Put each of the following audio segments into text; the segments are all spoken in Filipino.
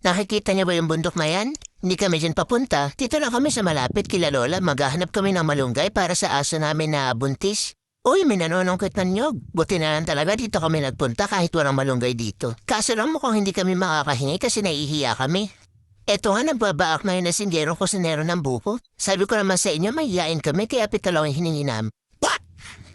Nakikita niyo ba yung bundok na yan? Hindi kami dyan papunta. Dito lang kami sa malapit kila Lola. Maghahanap kami ng malunggay para sa aso namin na buntis. Uy, may nanonongkit ng nyog. Buti na lang talaga dito kami nagpunta kahit walang malunggay dito. Kaso lang mukhang hindi kami makakahingi kasi naihiya kami. Eto nga nagbabaak na yun na singgero kusinero ng buko. Sabi ko naman sa inyo, mahihain kami kaya pitalaw ang hiningi namin.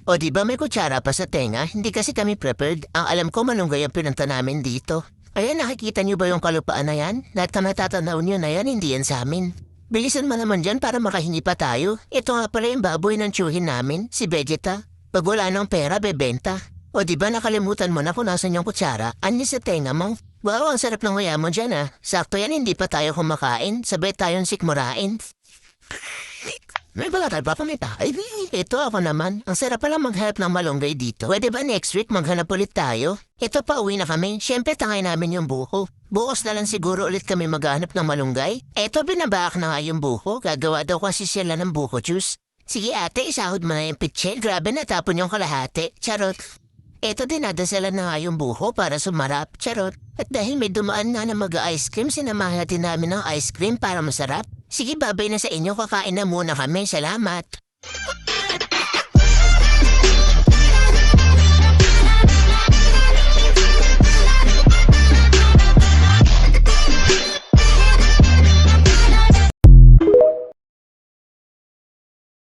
O di ba may kutsara pa sa tenga? Hindi kasi kami prepared. Ang alam ko malunggay ang pinunta namin dito. Ayan, nakikita niyo ba yung kalupaan na yan? Lahat na natatanaw niyo na yan, hindi yan sa amin. Bilisan mo naman dyan para makahingi pa tayo. Ito nga pala yung baboy ng tsuhin namin, si Vegeta. Pag wala ng pera, bebenta. O di ba nakalimutan mo na kung nasan yung kutsara? Ani sa tenga mo? Wow, ang sarap ng huya mo dyan ah. Sakto yan, hindi pa tayo kumakain. Sabay tayong sikmurain. May baga tayo papamita. Ay, ito ako naman. Ang sarap pala maghanap ng malunggay dito. Pwede ba next week maghanap ulit tayo? Ito pa uwi na kami. Siyempre tangay namin yung buko. Bukas na lang siguro ulit kami maghanap ng malunggay. Eto binabaak na nga yung buko. Gagawa daw kasi sila ng buko juice. Sige ate, isahod mo na yung pitchen. Grabe natapon yung kalahati. Charot. Eto dinadasala na nga yung buko para sumarap. Charot. At dahil may dumaan na mag-ice cream, sinamahan natin namin ng ice cream para masarap. Sige, babay na sa inyo. Kakain na muna kami. Salamat.